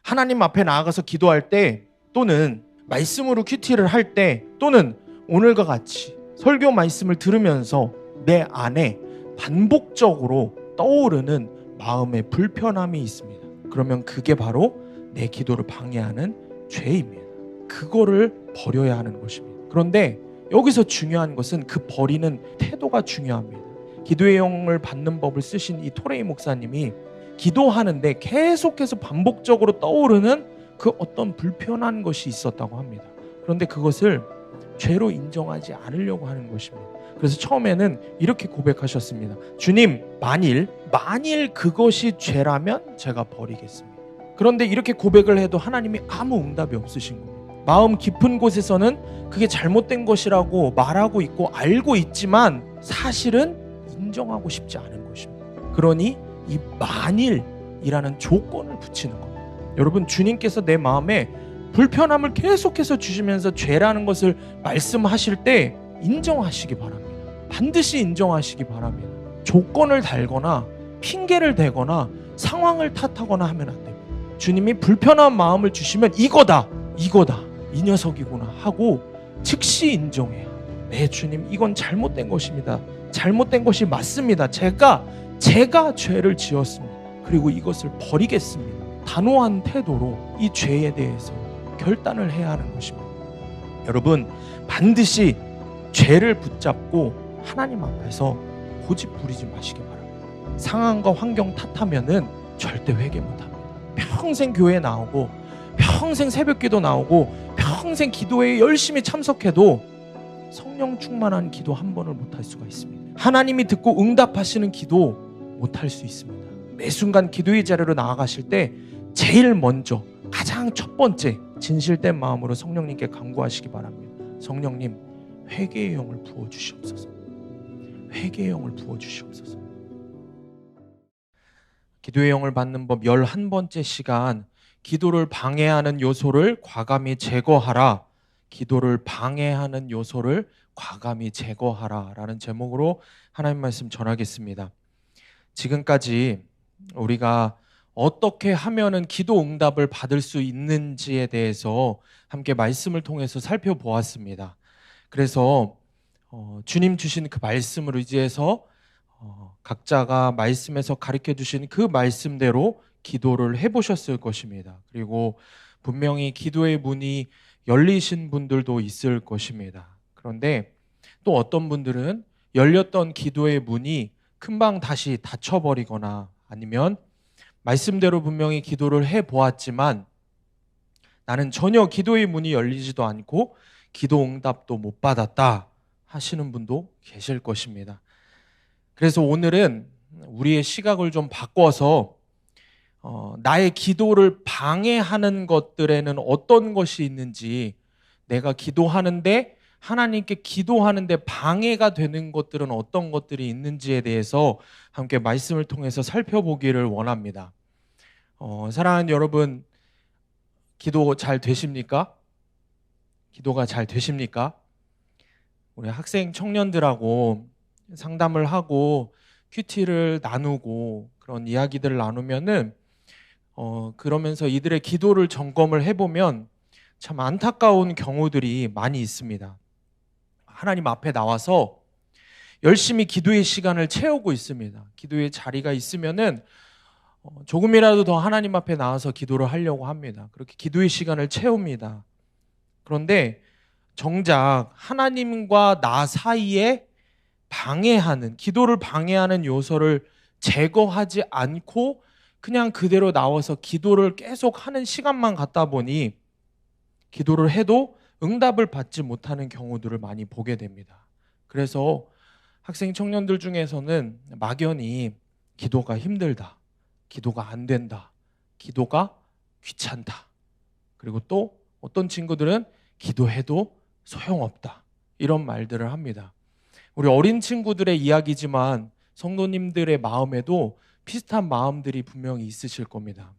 하나님 앞에 나아가서 기도할 때, 또는 말씀으로 큐티를 할 때, 또는 오늘과 같이 설교 말씀을 들으면서 내 안에 반복적으로 떠오르는 마음의 불편함이 있습니다. 그러면 그게 바로 내 기도를 방해하는 죄입니다. 그거를 버려야 하는 것입니다. 그런데 여기서 중요한 것은 그 버리는 태도가 중요합니다. 기도의 영을 받는 법을 쓰신 이 토레이 목사님이 기도하는데 계속해서 반복적으로 떠오르는 그 어떤 불편한 것이 있었다고 합니다. 그런데 그것을 죄로 인정하지 않으려고 하는 것입니다. 그래서 처음에는 이렇게 고백하셨습니다. 주님, 만일 그것이 죄라면 제가 버리겠습니다. 그런데 이렇게 고백을 해도 하나님이 아무 응답이 없으신 겁니다. 마음 깊은 곳에서는 그게 잘못된 것이라고 말하고 있고 알고 있지만 사실은 인정하고 싶지 않은 것입니다. 그러니 이 만일이라는 조건을 붙이는 겁니다. 여러분, 주님께서 내 마음에 불편함을 계속해서 주시면서 죄라는 것을 말씀하실 때 인정하시기 바랍니다. 반드시 인정하시기 바랍니다. 조건을 달거나 핑계를 대거나 상황을 탓하거나 하면 안 됩니다. 주님이 불편한 마음을 주시면 이거다, 이 녀석이구나 하고 즉시 인정해요. 네, 주님, 이건 잘못된 것입니다. 잘못된 것이 맞습니다. 제가 죄를 지었습니다. 그리고 이것을 버리겠습니다. 단호한 태도로 이 죄에 대해서 결단을 해야 하는 것입니다. 여러분, 반드시 죄를 붙잡고 하나님 앞에서 고집 부리지 마시기 바랍니다. 상황과 환경 탓하면은 절대 회개 못합니다. 평생 교회 나오고 평생 새벽기도 나오고 평생 기도에 열심히 참석해도 성령 충만한 기도 한 번을 못할 수가 있습니다. 하나님이 듣고 응답하시는 기도 못할 수 있습니다. 매 순간 기도의 자리로 나아가실 때 제일 먼저, 가장 첫 번째 진실된 마음으로 성령님께 간구하시기 바랍니다. 성령님, 회개의 영을 부어주시옵소서. 회개의 영을 부어주시옵소서. 기도의 영을 받는 법 11번째 시간, 기도를 방해하는 요소를 과감히 제거하라. 기도를 방해하는 요소를 과감히 제거하라 라는 제목으로 하나님 말씀 전하겠습니다. 지금까지 우리가 어떻게 하면은 기도 응답을 받을 수 있는지에 대해서 함께 말씀을 통해서 살펴보았습니다. 그래서 주님 주신 그 말씀을 의지해서 각자가 말씀에서 가르쳐 주신 그 말씀대로 기도를 해보셨을 것입니다. 그리고 분명히 기도의 문이 열리신 분들도 있을 것입니다. 그런데 또 어떤 분들은 열렸던 기도의 문이 금방 다시 닫혀버리거나, 아니면 말씀대로 분명히 기도를 해보았지만 나는 전혀 기도의 문이 열리지도 않고 기도 응답도 못 받았다 하시는 분도 계실 것입니다. 그래서 오늘은 우리의 시각을 좀 바꿔서 나의 기도를 방해하는 것들에는 어떤 것이 있는지, 내가 기도하는데 하나님께 기도하는데 방해가 되는 것들은 어떤 것들이 있는지에 대해서 함께 말씀을 통해서 살펴보기를 원합니다. 사랑하는 여러분, 기도 잘 되십니까? 기도가 잘 되십니까? 우리 학생 청년들하고 상담을 하고 큐티를 나누고 그런 이야기들을 나누면은 그러면서 이들의 기도를 점검을 해보면 참 안타까운 경우들이 많이 있습니다. 하나님 앞에 나와서 열심히 기도의 시간을 채우고 있습니다. 기도의 자리가 있으면은 조금이라도 더 하나님 앞에 나와서 기도를 하려고 합니다. 그렇게 기도의 시간을 채웁니다. 그런데 정작 하나님과 나 사이에 방해하는, 기도를 방해하는 요소를 제거하지 않고 그냥 그대로 나와서 기도를 계속 하는 시간만 갖다 보니 기도를 해도 응답을 받지 못하는 경우들을 많이 보게 됩니다. 그래서 학생 청년들 중에서는 막연히 기도가 힘들다, 기도가 안 된다, 기도가 귀찮다, 그리고 또 어떤 친구들은 기도해도 소용없다, 이런 말들을 합니다. 우리 어린 친구들의 이야기지만 성도님들의 마음에도 비슷한 마음들이 분명히 있으실 겁니다.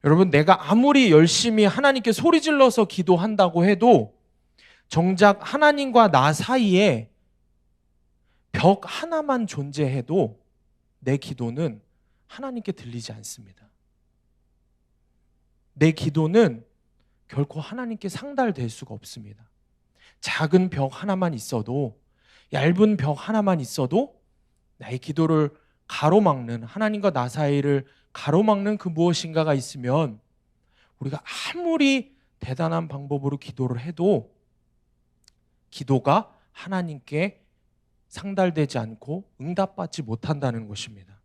여러분, 내가 아무리 열심히 하나님께 소리 질러서 기도한다고 해도 정작 하나님과 나 사이에 벽 하나만 존재해도 내 기도는 하나님께 들리지 않습니다. 내 기도는 결코 하나님께 상달될 수가 없습니다. 작은 벽 하나만 있어도, 얇은 벽 하나만 있어도 나의 기도를 가로막는, 하나님과 나 사이를 가로막는 그 무엇인가가 있으면 우리가 아무리 대단한 방법으로 기도를 해도 기도가 하나님께 상달되지 않고 응답받지 못한다는 것입니다.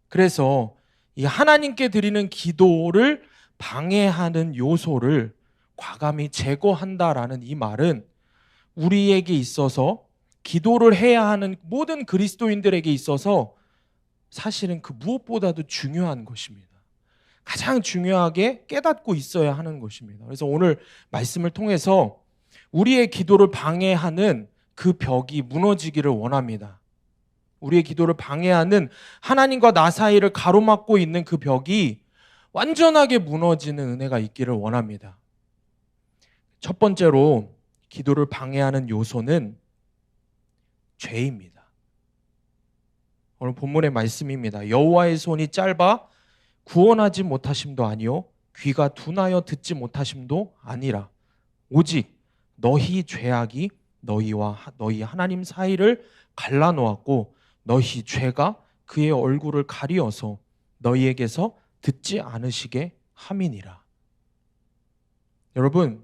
그래서 이 하나님께 드리는 기도를 방해하는 요소를 과감히 제거한다라는 이 말은 우리에게 있어서, 기도를 해야 하는 모든 그리스도인들에게 있어서 사실은 그 무엇보다도 중요한 것입니다. 가장 중요하게 깨닫고 있어야 하는 것입니다. 그래서 오늘 말씀을 통해서 우리의 기도를 방해하는 그 벽이 무너지기를 원합니다. 우리의 기도를 방해하는, 하나님과 나 사이를 가로막고 있는 그 벽이 완전하게 무너지는 은혜가 있기를 원합니다. 첫 번째로 기도를 방해하는 요소는 죄입니다. 오늘 본문의 말씀입니다. 여호와의 손이 짧아 구원하지 못하심도 아니요 귀가 둔하여 듣지 못하심도 아니라 오직 너희 죄악이 너희와 너희 하나님 사이를 갈라놓았고 너희 죄가 그의 얼굴을 가리어서 너희에게서 듣지 않으시게 함이니라. 여러분,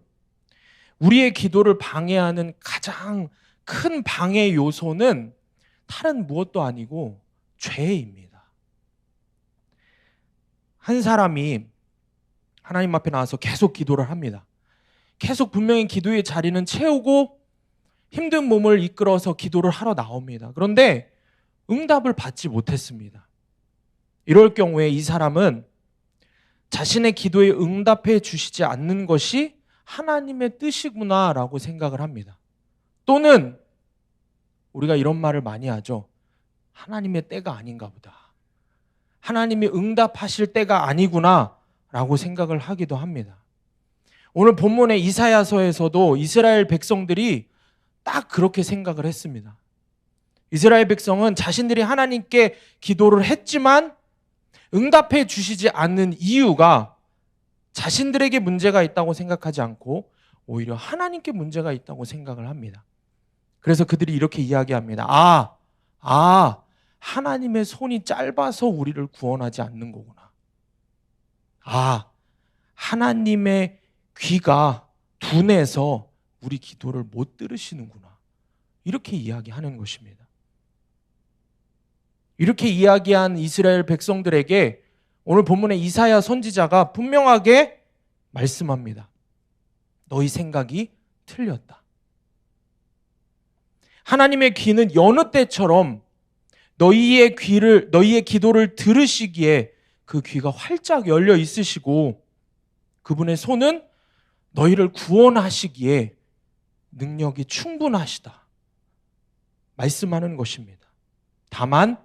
우리의 기도를 방해하는 가장 큰 방해 요소는 다른 무엇도 아니고 죄입니다. 한 사람이 하나님 앞에 나와서 계속 기도를 합니다. 계속 분명히 기도의 자리는 채우고 힘든 몸을 이끌어서 기도를 하러 나옵니다. 그런데 응답을 받지 못했습니다. 이럴 경우에 이 사람은 자신의 기도에 응답해 주시지 않는 것이 하나님의 뜻이구나라고 생각을 합니다. 또는 우리가 이런 말을 많이 하죠. 하나님의 때가 아닌가 보다. 하나님이 응답하실 때가 아니구나 라고 생각을 하기도 합니다. 오늘 본문의 이사야서에서도 이스라엘 백성들이 딱 그렇게 생각을 했습니다. 이스라엘 백성은 자신들이 하나님께 기도를 했지만 응답해 주시지 않는 이유가 자신들에게 문제가 있다고 생각하지 않고 오히려 하나님께 문제가 있다고 생각을 합니다. 그래서 그들이 이렇게 이야기합니다. 하나님의 손이 짧아서 우리를 구원하지 않는 거구나. 하나님의 귀가 둔해서 우리 기도를 못 들으시는구나. 이렇게 이야기하는 것입니다. 이렇게 이야기한 이스라엘 백성들에게 오늘 본문의 이사야 선지자가 분명하게 말씀합니다. 너희 생각이 틀렸다. 하나님의 귀는 여느 때처럼 너희의 기도를 들으시기에 그 귀가 활짝 열려 있으시고 그분의 손은 너희를 구원하시기에 능력이 충분하시다. 말씀하는 것입니다. 다만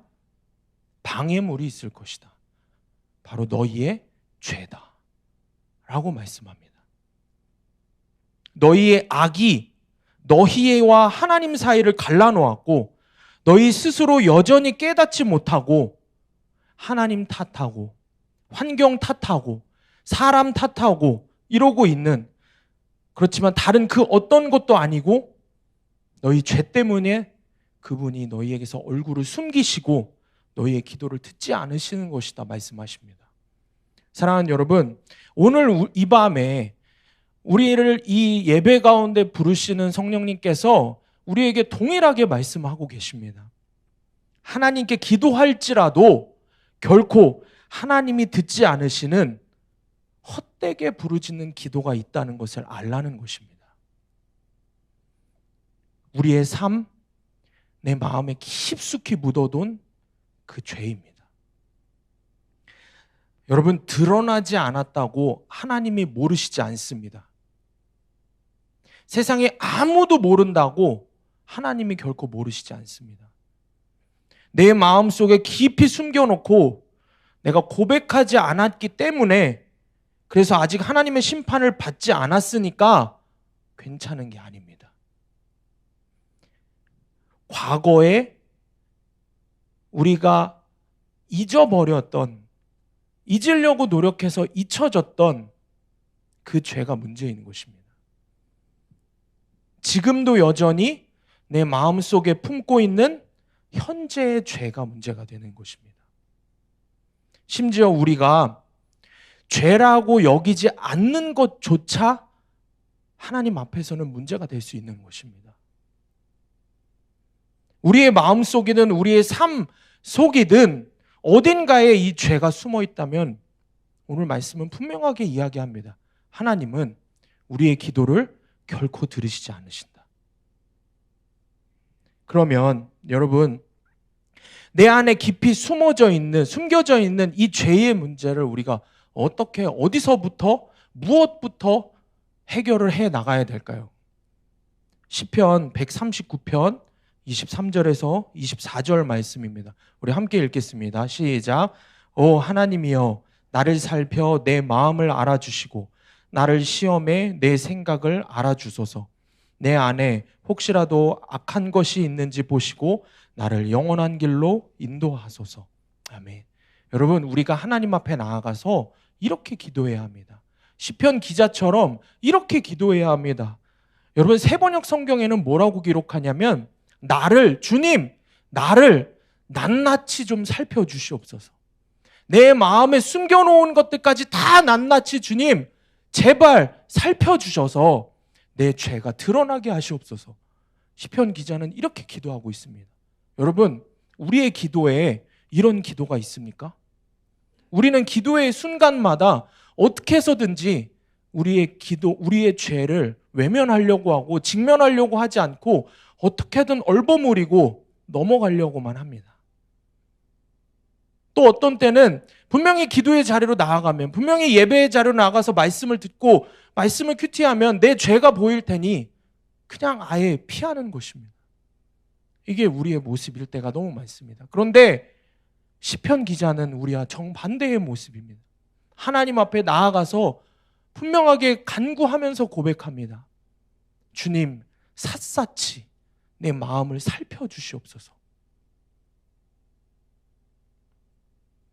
방해물이 있을 것이다. 바로 너희의 죄다. 라고 말씀합니다. 너희의 악이 너희와 하나님 사이를 갈라놓았고 너희 스스로 여전히 깨닫지 못하고 하나님 탓하고 환경 탓하고 사람 탓하고 이러고 있는, 그렇지만 다른 그 어떤 것도 아니고 너희 죄 때문에 그분이 너희에게서 얼굴을 숨기시고 너희의 기도를 듣지 않으시는 것이다 말씀하십니다. 사랑하는 여러분, 오늘 이 밤에 우리를 이 예배 가운데 부르시는 성령님께서 우리에게 동일하게 말씀하고 계십니다. 하나님께 기도할지라도 결코 하나님이 듣지 않으시는 헛되게 부르짖는 기도가 있다는 것을 알라는 것입니다. 우리의 삶, 내 마음에 깊숙이 묻어둔 그 죄입니다. 여러분, 드러나지 않았다고 하나님이 모르시지 않습니다. 세상에 아무도 모른다고 하나님이 결코 모르시지 않습니다. 내 마음속에 깊이 숨겨놓고 내가 고백하지 않았기 때문에, 그래서 아직 하나님의 심판을 받지 않았으니까 괜찮은 게 아닙니다. 과거에 우리가 잊어버렸던 잊으려고 노력해서 잊혀졌던 그 죄가 문제인 것입니다. 지금도 여전히 내 마음속에 품고 있는 현재의 죄가 문제가 되는 것입니다. 심지어 우리가 죄라고 여기지 않는 것조차 하나님 앞에서는 문제가 될 수 있는 것입니다. 우리의 마음 속이든 우리의 삶 속이든 어딘가에 이 죄가 숨어 있다면 오늘 말씀은 분명하게 이야기합니다. 하나님은 우리의 기도를 결코 들으시지 않으신다. 그러면 여러분, 내 안에 깊이 숨겨져 있는 이 죄의 문제를 우리가 어떻게, 어디서부터, 무엇부터 해결을 해 나가야 될까요? 시편 139편 23절에서 24절 말씀입니다. 우리 함께 읽겠습니다. 시작. 오 하나님이여, 나를 살펴 내 마음을 알아주시고 나를 시험해 내 생각을 알아주소서. 내 안에 혹시라도 악한 것이 있는지 보시고 나를 영원한 길로 인도하소서. 아멘. 여러분, 우리가 하나님 앞에 나아가서 이렇게 기도해야 합니다. 시편 기자처럼 이렇게 기도해야 합니다. 여러분, 세번역 성경에는 뭐라고 기록하냐면 주님, 나를 낱낱이 좀 살펴주시옵소서. 내 마음에 숨겨놓은 것들까지 다 낱낱이 주님, 제발 살펴주셔서 내 죄가 드러나게 하시옵소서. 시편 기자는 이렇게 기도하고 있습니다. 여러분, 우리의 기도에 이런 기도가 있습니까? 우리는 기도의 순간마다 어떻게 해서든지 우리의 죄를 외면하려고 하고 직면하려고 하지 않고 어떻게든 얼버무리고 넘어가려고만 합니다. 또 어떤 때는 분명히 기도의 자리로 나아가면, 분명히 예배의 자리로 나가서 말씀을 듣고 말씀을 큐티하면 내 죄가 보일 테니 그냥 아예 피하는 것입니다. 이게 우리의 모습일 때가 너무 많습니다. 그런데 시편 기자는 우리와 정반대의 모습입니다. 하나님 앞에 나아가서 분명하게 간구하면서 고백합니다. 주님, 샅샅이 내 마음을 살펴주시옵소서.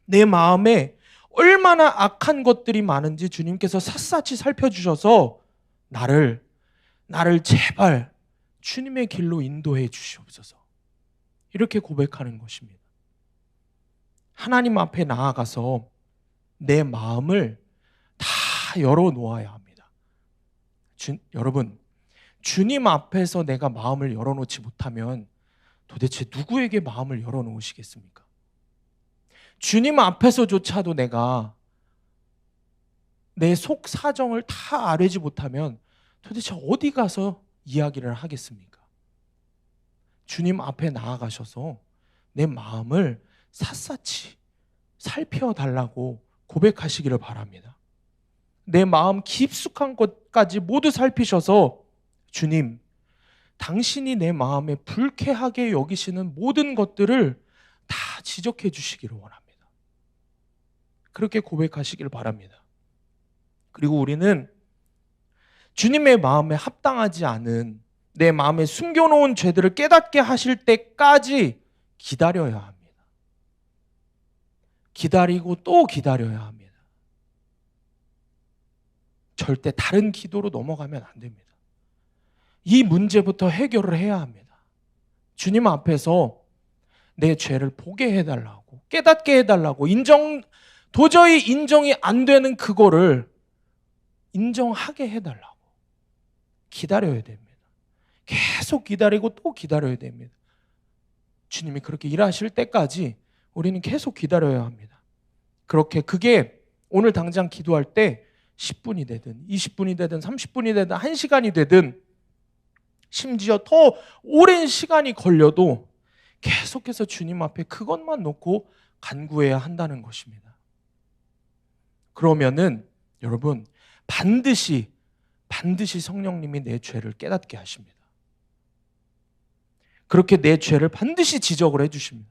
내 마음에 얼마나 악한 것들이 많은지 주님께서 샅샅이 살펴주셔서 나를 제발 주님의 길로 인도해 주시옵소서. 이렇게 고백하는 것입니다. 하나님 앞에 나아가서 내 마음을 다 열어놓아야 합니다. 여러분, 주님 앞에서 내가 마음을 열어놓지 못하면 도대체 누구에게 마음을 열어놓으시겠습니까? 주님 앞에서조차도 내가 내 속 사정을 다 아뢰지 못하면 도대체 어디 가서 이야기를 하겠습니까? 주님 앞에 나아가셔서 내 마음을 샅샅이 살펴달라고 고백하시기를 바랍니다. 내 마음 깊숙한 것까지 모두 살피셔서 주님, 당신이 내 마음에 불쾌하게 여기시는 모든 것들을 다 지적해 주시기를 원합니다. 그렇게 고백하시길 바랍니다. 그리고 우리는 주님의 마음에 합당하지 않은 내 마음에 숨겨놓은 죄들을 깨닫게 하실 때까지 기다려야 합니다. 기다리고 또 기다려야 합니다. 절대 다른 기도로 넘어가면 안 됩니다. 이 문제부터 해결을 해야 합니다. 주님 앞에서 내 죄를 보게 해달라고, 깨닫게 해달라고, 도저히 인정이 안 되는 그거를 인정하게 해달라고 기다려야 됩니다. 계속 기다리고 또 기다려야 됩니다. 주님이 그렇게 일하실 때까지 우리는 계속 기다려야 합니다. 그게 오늘 당장 기도할 때 10분이 되든 20분이 되든 30분이 되든 1시간이 되든 심지어 더 오랜 시간이 걸려도 계속해서 주님 앞에 그것만 놓고 간구해야 한다는 것입니다. 그러면은 여러분, 반드시 성령님이 내 죄를 깨닫게 하십니다. 그렇게 내 죄를 반드시 지적을 해주십니다.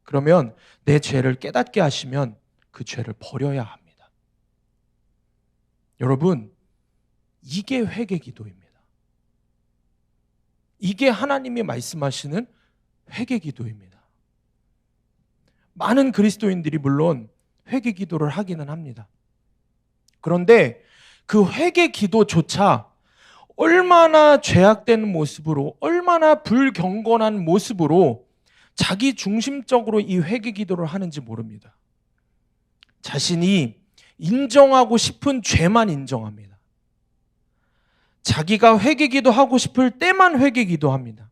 그러면 내 죄를 깨닫게 하시면 그 죄를 버려야 합니다. 여러분, 이게 회개 기도입니다. 이게 하나님이 말씀하시는 회개 기도입니다. 많은 그리스도인들이 물론 회개 기도를 하기는 합니다. 그런데 그 회개 기도조차 얼마나 죄악된 모습으로, 얼마나 불경건한 모습으로 자기 중심적으로 이 회개 기도를 하는지 모릅니다. 자신이 인정하고 싶은 죄만 인정합니다. 자기가 회개 기도하고 싶을 때만 회개 기도합니다.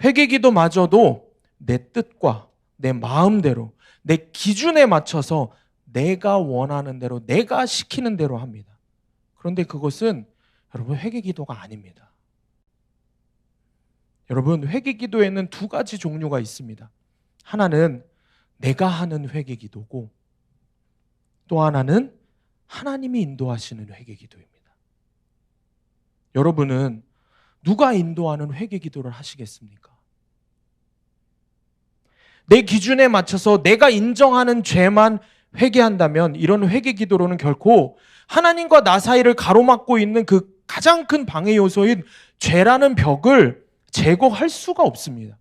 회개 기도마저도 내 뜻과 내 마음대로, 내 기준에 맞춰서 내가 원하는 대로, 내가 시키는 대로 합니다. 그런데 그것은 여러분 회개 기도가 아닙니다. 여러분 회개 기도에는 두 가지 종류가 있습니다. 하나는 내가 하는 회개 기도고, 또 하나는 하나님이 인도하시는 회개 기도입니다. 여러분은 누가 인도하는 회개 기도를 하시겠습니까? 내 기준에 맞춰서 내가 인정하는 죄만 회개한다면 이런 회개 기도로는 결코 하나님과 나 사이를 가로막고 있는 그 가장 큰 방해 요소인 죄라는 벽을 제거할 수가 없습니다.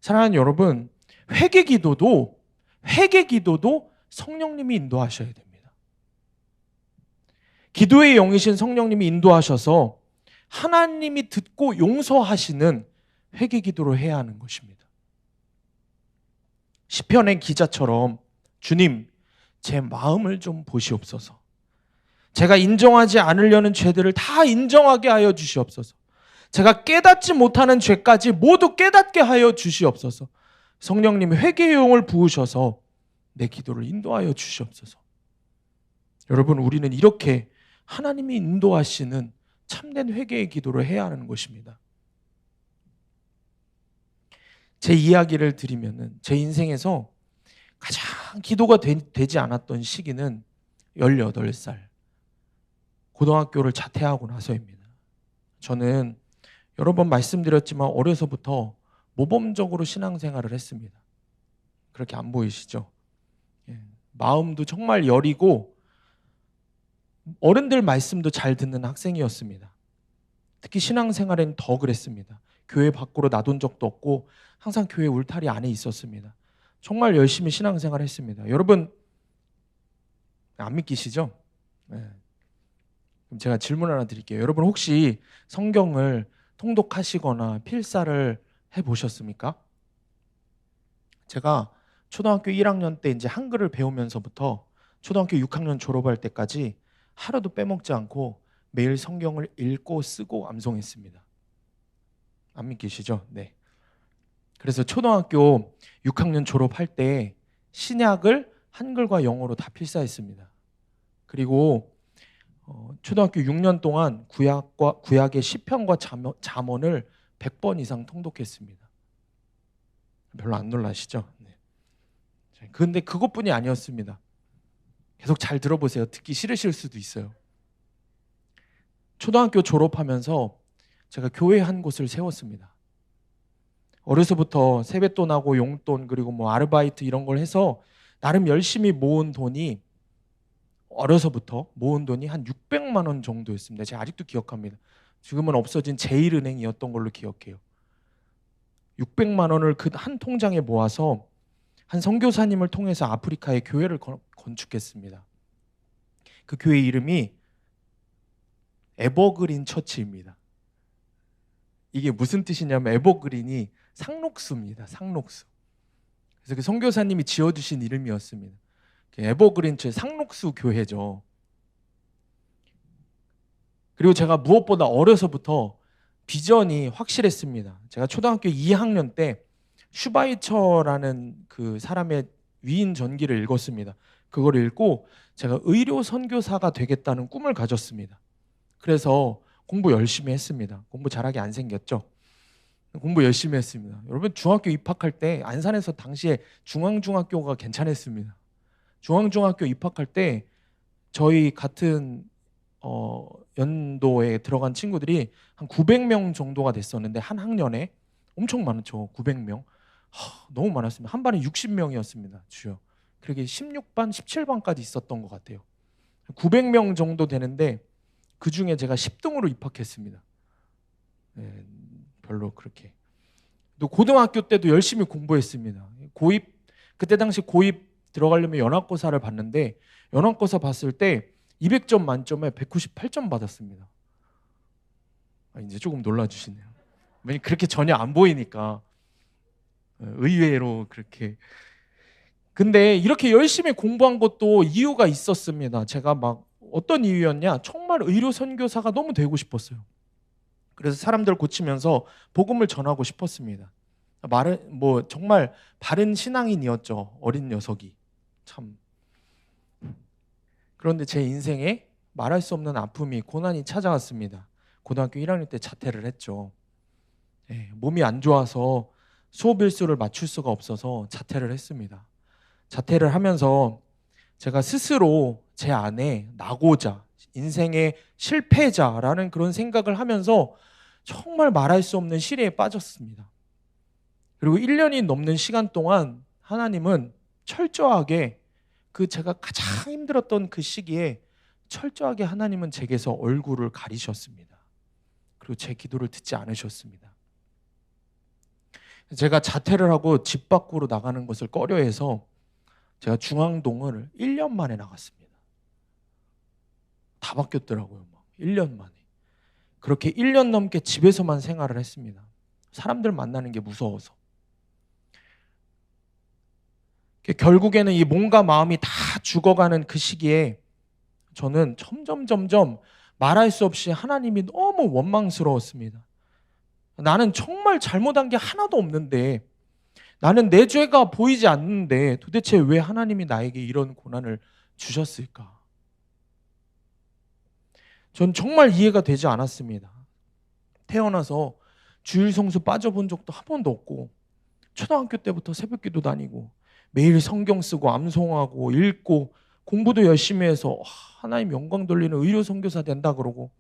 사랑하는 여러분, 회개 기도도 성령님이 인도하셔야 됩니다. 기도의 영이신 성령님이 인도하셔서 하나님이 듣고 용서하시는 회개 기도를 해야 하는 것입니다. 시편의 기자처럼 주님, 제 마음을 좀 보시옵소서. 제가 인정하지 않으려는 죄들을 다 인정하게 하여 주시옵소서. 제가 깨닫지 못하는 죄까지 모두 깨닫게 하여 주시옵소서. 성령님 회개의 영을 부으셔서 내 기도를 인도하여 주시옵소서. 여러분, 우리는 이렇게 하나님이 인도하시는 참된 회개의 기도를 해야 하는 것입니다. 제 이야기를 드리면은 제 인생에서 가장 기도가 되지 않았던 시기는 18살 고등학교를 자퇴하고 나서입니다. 저는 여러 번 말씀드렸지만 어려서부터 모범적으로 신앙생활을 했습니다. 그렇게 안 보이시죠? 마음도 정말 여리고 어른들 말씀도 잘 듣는 학생이었습니다. 특히 신앙생활엔 더 그랬습니다. 교회 밖으로 나돈 적도 없고 항상 교회 울타리 안에 있었습니다. 정말 열심히 신앙생활 했습니다. 여러분 안 믿기시죠? 네. 그럼 제가 질문 하나 드릴게요. 여러분 혹시 성경을 통독하시거나 필사를 해보셨습니까? 제가 초등학교 1학년 때 이제 한글을 배우면서부터 초등학교 6학년 졸업할 때까지 하루도 빼먹지 않고 매일 성경을 읽고 쓰고 암송했습니다. 안 믿기시죠? 네. 그래서 초등학교 6학년 졸업할 때 신약을 한글과 영어로 다 필사했습니다. 그리고 초등학교 6년 동안 구약의 시편과 잠언을 100번 이상 통독했습니다. 별로 안 놀라시죠? 네. 그런데 그것뿐이 아니었습니다. 계속 잘 들어보세요. 듣기 싫으실 수도 있어요. 초등학교 졸업하면서 제가 교회 한 곳을 세웠습니다. 어려서부터 세뱃돈하고 용돈 그리고 뭐 아르바이트 이런 걸 해서 나름 열심히 모은 돈이 어려서부터 모은 돈이 한 600만 원 정도였습니다. 제가 아직도 기억합니다. 지금은 없어진 제1은행이었던 걸로 기억해요. 600만 원을 그 한 통장에 모아서 한 선교사님을 통해서 아프리카에 교회를 건축했습니다. 그 교회 이름이 에버그린 처치입니다. 이게 무슨 뜻이냐면 에버그린이 상록수입니다. 상록수. 그래서 그 선교사님이 지어주신 이름이었습니다. 에버그린 처치 상록수 교회죠. 그리고 제가 무엇보다 어려서부터 비전이 확실했습니다. 제가 초등학교 2학년 때 슈바이처라는 그 사람의 위인 전기를 읽었습니다. 그걸 읽고 제가 의료 선교사가 되겠다는 꿈을 가졌습니다. 그래서 공부 열심히 했습니다. 공부 잘하게 안 생겼죠? 공부 열심히 했습니다. 여러분 중학교 입학할 때 안산에서 당시에 중앙중학교가 괜찮았습니다. 중앙중학교 입학할 때 저희 같은 연도에 들어간 친구들이 한 900명 정도가 됐었는데 한 학년에 엄청 많죠. 900명. 너무 많았습니다. 한 반에 60명이었습니다. 주요. 그렇게 16반, 17반까지 있었던 것 같아요. 900명 정도 되는데 그 중에 제가 10등으로 입학했습니다. 네, 별로 그렇게. 또 고등학교 때도 열심히 공부했습니다. 그때 당시 고입 들어가려면 연합고사를 봤는데 연합고사 봤을 때 200점 만점에 198점 받았습니다. 이제 조금 놀라주시네요. 왜냐면 그렇게 전혀 안 보이니까 의외로 그렇게. 근데 이렇게 열심히 공부한 것도 이유가 있었습니다. 제가 막 어떤 이유였냐? 정말 의료 선교사가 너무 되고 싶었어요. 그래서 사람들 고치면서 복음을 전하고 싶었습니다. 말은 뭐 정말 바른 신앙인이었죠. 어린 녀석이 참. 그런데 제 인생에 말할 수 없는 아픔이 고난이 찾아왔습니다. 고등학교 1학년 때 자퇴를 했죠. 몸이 안 좋아서 수업 일수를 맞출 수가 없어서 자퇴를 했습니다. 자퇴를 하면서 제가 스스로 제 안에 나고자, 인생의 실패자라는 그런 생각을 하면서 정말 말할 수 없는 시리에 빠졌습니다. 그리고 1년이 넘는 시간 동안 하나님은 철저하게 제가 가장 힘들었던 그 시기에 철저하게 하나님은 제게서 얼굴을 가리셨습니다. 그리고 제 기도를 듣지 않으셨습니다. 제가 자퇴를 하고 집 밖으로 나가는 것을 꺼려해서 제가 중앙동을 1년 만에 나갔습니다. 다 바뀌었더라고요. 1년 만에. 그렇게 1년 넘게 집에서만 생활을 했습니다. 사람들 만나는 게 무서워서. 결국에는 이 몸과 마음이 다 죽어가는 그 시기에 저는 점점 말할 수 없이 하나님이 너무 원망스러웠습니다. 나는 정말 잘못한 게 하나도 없는데, 나는 내 죄가 보이지 않는데 도대체 왜 하나님이 나에게 이런 고난을 주셨을까? 전 정말 이해가 되지 않았습니다. 태어나서 주일 성수 빠져본 적도 한 번도 없고, 초등학교 때부터 새벽기도 다니고 매일 성경 쓰고 암송하고 읽고 공부도 열심히 해서 하나님 영광 돌리는 의료 선교사 된다 그러고,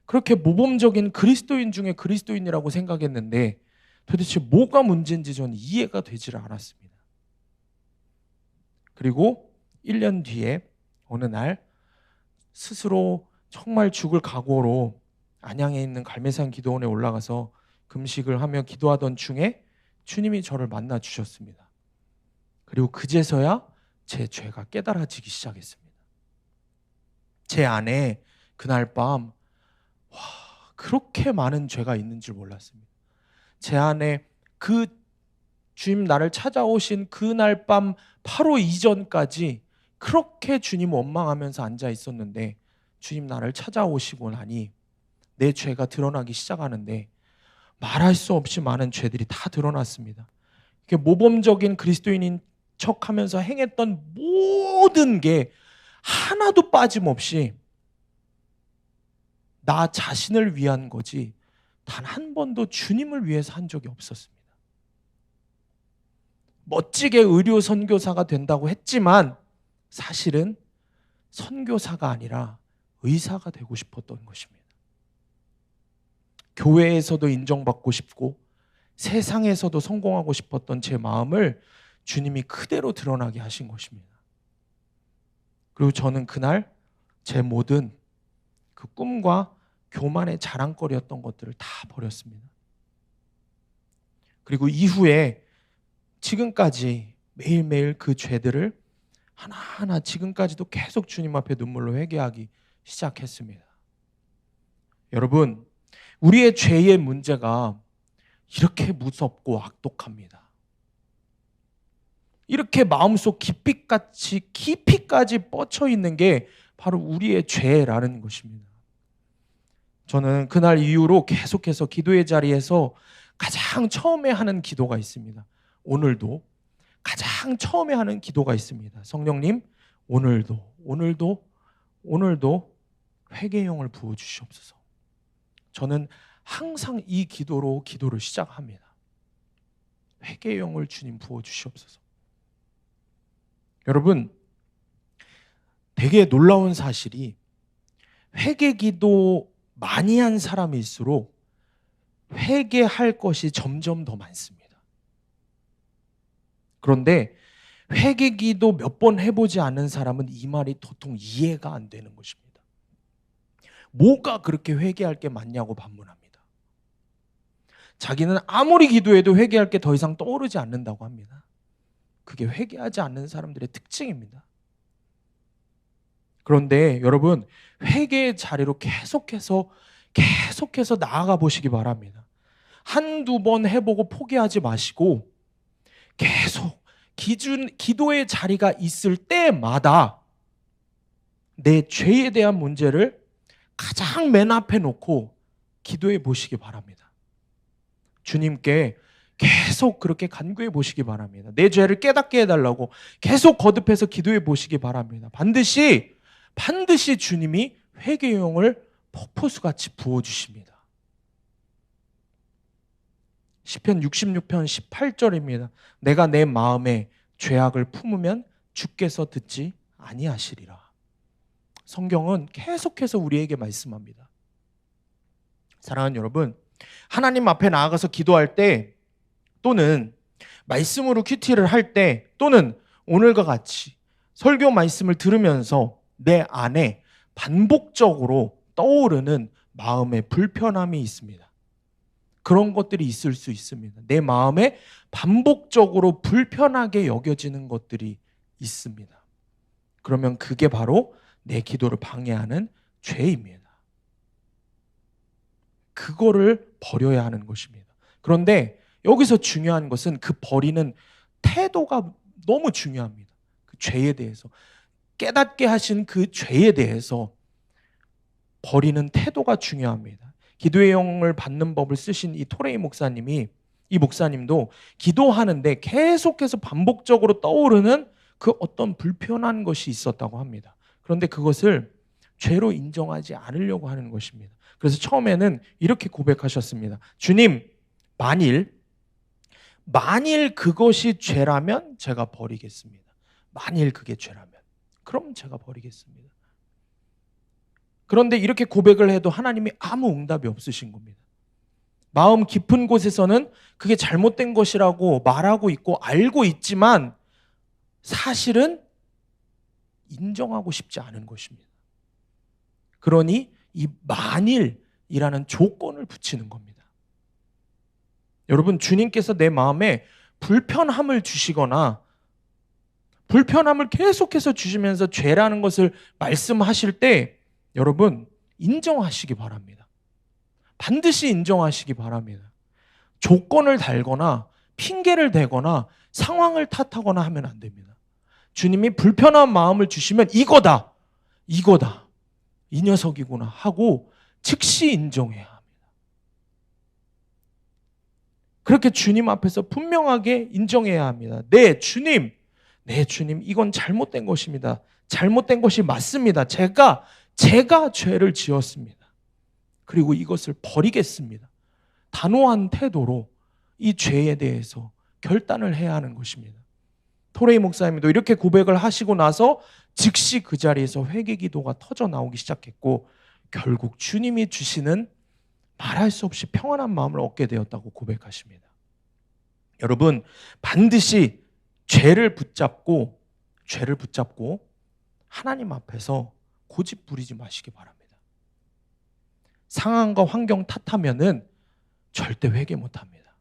그렇게 모범적인 그리스도인 중에 그리스도인이라고 생각했는데 도대체 뭐가 문제인지 저는 이해가 되지를 않았습니다. 그리고 1년 뒤에 어느 날 스스로 정말 죽을 각오로 안양에 있는 갈매산 기도원에 올라가서 금식을 하며 기도하던 중에 주님이 저를 만나 주셨습니다. 그리고 그제서야 제 죄가 깨달아지기 시작했습니다. 제 안에 그날 밤 그렇게 많은 죄가 있는 줄 몰랐습니다. 제 안에 그 주님 나를 찾아오신 그날 밤 바로 이전까지 그렇게 주님 원망하면서 앉아 있었는데, 주님 나를 찾아오시고 나니 내 죄가 드러나기 시작하는데 말할 수 없이 많은 죄들이 다 드러났습니다. 모범적인 그리스도인인 척하면서 행했던 모든 게 하나도 빠짐없이 나 자신을 위한 거지 단 한 번도 주님을 위해서 한 적이 없었습니다. 멋지게 의료 선교사가 된다고 했지만 사실은 선교사가 아니라 의사가 되고 싶었던 것입니다. 교회에서도 인정받고 싶고 세상에서도 성공하고 싶었던 제 마음을 주님이 그대로 드러나게 하신 것입니다. 그리고 저는 그날 제 모든 그 꿈과 교만의 자랑거리였던 것들을 다 버렸습니다. 그리고 이후에 지금까지 매일매일 그 죄들을 하나하나 지금까지도 계속 주님 앞에 눈물로 회개하기 시작했습니다. 여러분, 우리의 죄의 문제가 이렇게 무섭고 악독합니다. 이렇게 마음속 깊이까지 뻗쳐 있는 게 바로 우리의 죄라는 것입니다. 저는 그날 이후로 계속해서 기도의 자리에서 가장 처음에 하는 기도가 있습니다. 오늘도 가장 처음에 하는 기도가 있습니다. 성령님, 오늘도 회개의 영을 부어주시옵소서. 저는 항상 이 기도로 기도를 시작합니다. 회개의 영을 주님 부어주시옵소서. 여러분, 되게 놀라운 사실이 회개 기도 많이 한 사람일수록 회개할 것이 점점 더 많습니다. 그런데 회개 기도 몇 번 해보지 않은 사람은 이 말이 도통 이해가 안 되는 것입니다. 뭐가 그렇게 회개할 게 많냐고 반문합니다. 자기는 아무리 기도해도 회개할 게 더 이상 떠오르지 않는다고 합니다. 그게 회개하지 않는 사람들의 특징입니다. 그런데 여러분, 회개의 자리로 계속해서 나아가 보시기 바랍니다. 한두 번 해보고 포기하지 마시고 계속 기도의 자리가 있을 때마다 내 죄에 대한 문제를 가장 맨 앞에 놓고 기도해 보시기 바랍니다. 주님께 계속 그렇게 간구해 보시기 바랍니다. 내 죄를 깨닫게 해달라고 계속 거듭해서 기도해 보시기 바랍니다. 반드시 주님이 회개의 영을 폭포수같이 부어주십니다. 시편 66편 18절입니다. 내가 내 마음에 죄악을 품으면 주께서 듣지 아니하시리라. 성경은 계속해서 우리에게 말씀합니다. 사랑하는 여러분, 하나님 앞에 나아가서 기도할 때 또는 말씀으로 큐티를 할 때 또는 오늘과 같이 설교 말씀을 들으면서 내 안에 반복적으로 떠오르는 마음의 불편함이 있습니다. 그런 것들이 있을 수 있습니다. 내 마음에 반복적으로 불편하게 여겨지는 것들이 있습니다. 그러면 그게 바로 내 기도를 방해하는 죄입니다. 그거를 버려야 하는 것입니다. 그런데 여기서 중요한 것은 그 버리는 태도가 너무 중요합니다. 그 죄에 대해서 깨닫게 하신 그 죄에 대해서 버리는 태도가 중요합니다. 기도의 영을 받는 법을 쓰신 이 토레이 목사님이, 이 목사님도 기도하는데 계속해서 반복적으로 떠오르는 그 어떤 불편한 것이 있었다고 합니다. 그런데 그것을 죄로 인정하지 않으려고 하는 것입니다. 그래서 처음에는 이렇게 고백하셨습니다. 주님, 만일 그것이 죄라면 제가 버리겠습니다. 만일 그게 죄라면 그럼 제가 버리겠습니다. 그런데 이렇게 고백을 해도 하나님이 아무 응답이 없으신 겁니다. 마음 깊은 곳에서는 그게 잘못된 것이라고 말하고 있고 알고 있지만 사실은 인정하고 싶지 않은 것입니다. 그러니 이 만일이라는 조건을 붙이는 겁니다. 여러분, 주님께서 내 마음에 불편함을 주시거나 불편함을 계속해서 주시면서 죄라는 것을 말씀하실 때 여러분 인정하시기 바랍니다. 반드시 인정하시기 바랍니다. 조건을 달거나 핑계를 대거나 상황을 탓하거나 하면 안 됩니다. 주님이 불편한 마음을 주시면 이거다, 이 녀석이구나 하고 즉시 인정해야 합니다. 그렇게 주님 앞에서 분명하게 인정해야 합니다. 네, 주님, 이건 잘못된 것입니다. 잘못된 것이 맞습니다. 제가 죄를 지었습니다. 그리고 이것을 버리겠습니다. 단호한 태도로 이 죄에 대해서 결단을 해야 하는 것입니다. 토레이 목사님도 이렇게 고백을 하시고 나서 즉시 그 자리에서 회개 기도가 터져 나오기 시작했고 결국 주님이 주시는 말할 수 없이 평안한 마음을 얻게 되었다고 고백하십니다. 여러분, 반드시 죄를 붙잡고 하나님 앞에서 고집 부리지 마시기 바랍니다. 상황과 환경 탓하면은 절대 회개 못합니다.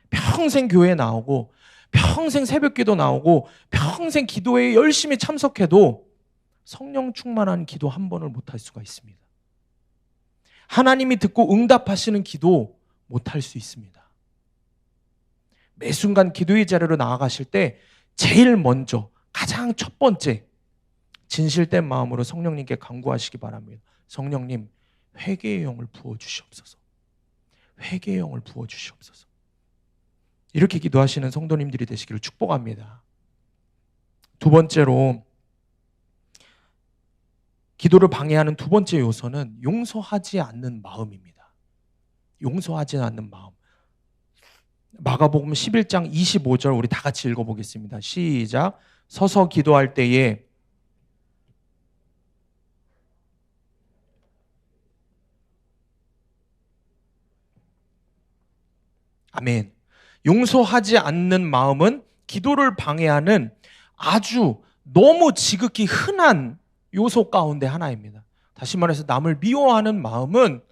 평생 교회 나오고 평생 새벽기도 나오고 평생 기도회에 열심히 참석해도 성령 충만한 기도 한 번을 못할 수가 있습니다. 하나님이 듣고 응답하시는 기도 못할 수 있습니다. 매 순간 기도의 자리로 나아가실 때 제일 먼저 가장 첫 번째 진실된 마음으로 성령님께 간구하시기 바랍니다. 성령님, 회개의 영을 부어주시옵소서. 회개의 영을 부어주시옵소서. 이렇게 기도하시는 성도님들이 되시기를 축복합니다. 두 번째로 기도를 방해하는 두 번째 요소는 용서하지 않는 마음입니다. 용서하지 않는 마음. 마가복음 11장 25절 우리 다 같이 읽어보겠습니다. 시작. 서서 기도할 때에 아멘. 용서하지 않는 마음은 기도를 방해하는 아주 너무 지극히 흔한 요소 가운데 하나입니다. 다시 말해서 남을 미워하는 마음은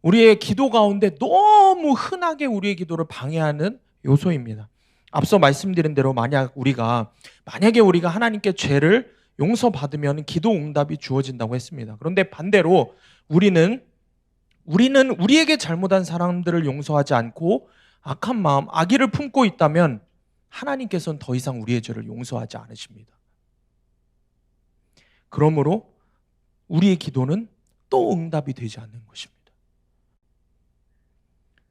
우리의 기도 가운데 너무 흔하게 우리의 기도를 방해하는 요소입니다. 앞서 말씀드린 대로 만약에 우리가 하나님께 죄를 용서받으면 기도 응답이 주어진다고 했습니다. 그런데 반대로 우리는 우리에게 잘못한 사람들을 용서하지 않고 악한 마음, 악의를 품고 있다면 하나님께서는 더 이상 우리의 죄를 용서하지 않으십니다. 그러므로 우리의 기도는 또 응답이 되지 않는 것입니다.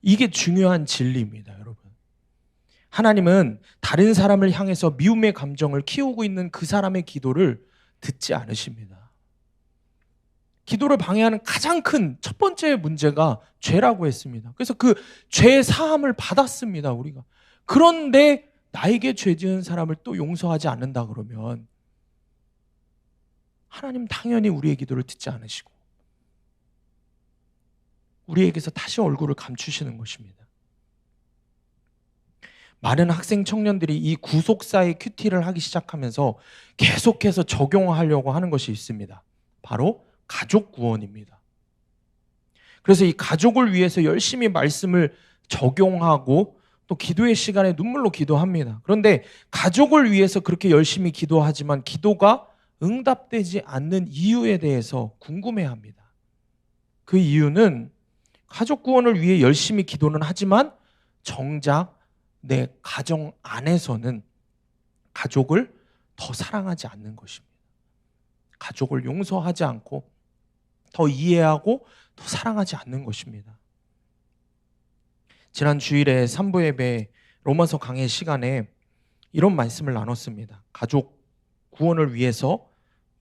이게 중요한 진리입니다, 여러분. 하나님은 다른 사람을 향해서 미움의 감정을 키우고 있는 그 사람의 기도를 듣지 않으십니다. 기도를 방해하는 가장 큰 첫 번째 문제가 죄라고 했습니다. 그래서 그 죄의 사함을 받았습니다, 우리가. 그런데 나에게 죄 지은 사람을 또 용서하지 않는다 그러면 하나님 당연히 우리의 기도를 듣지 않으시고 우리에게서 다시 얼굴을 감추시는 것입니다. 많은 학생 청년들이 이 구속사의 큐티를 하기 시작하면서 계속해서 적용하려고 하는 것이 있습니다. 바로 가족 구원입니다. 그래서 이 가족을 위해서 열심히 말씀을 적용하고 또 기도의 시간에 눈물로 기도합니다. 그런데 가족을 위해서 그렇게 열심히 기도하지만 기도가 응답되지 않는 이유에 대해서 궁금해합니다. 그 이유는 가족 구원을 위해 열심히 기도는 하지만 정작 내 가정 안에서는 가족을 더 사랑하지 않는 것입니다. 가족을 용서하지 않고 더 이해하고 더 사랑하지 않는 것입니다. 지난 주일에 3부 예배 로마서 강해 시간에 이런 말씀을 나눴습니다. 가족 구원을 위해서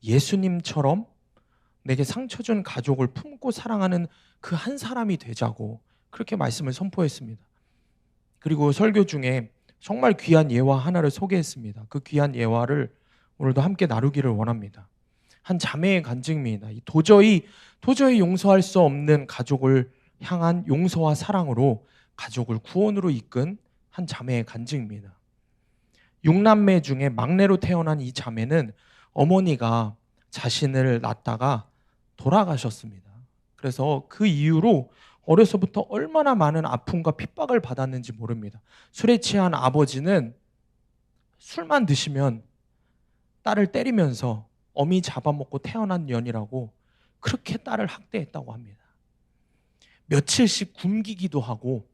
예수님처럼 내게 상처 준 가족을 품고 사랑하는 그 한 사람이 되자고 그렇게 말씀을 선포했습니다. 그리고 설교 중에 정말 귀한 예화 하나를 소개했습니다. 그 귀한 예화를 오늘도 함께 나누기를 원합니다. 한 자매의 간증입니다. 도저히 용서할 수 없는 가족을 향한 용서와 사랑으로 가족을 구원으로 이끈 한 자매의 간증입니다. 6남매 중에 막내로 태어난 이 자매는 어머니가 자신을 낳다가 돌아가셨습니다. 그래서 그 이후로 어려서부터 얼마나 많은 아픔과 핍박을 받았는지 모릅니다. 술에 취한 아버지는 술만 드시면 딸을 때리면서 어미 잡아먹고 태어난 년이라고 그렇게 딸을 학대했다고 합니다. 며칠씩 굶기기도 하고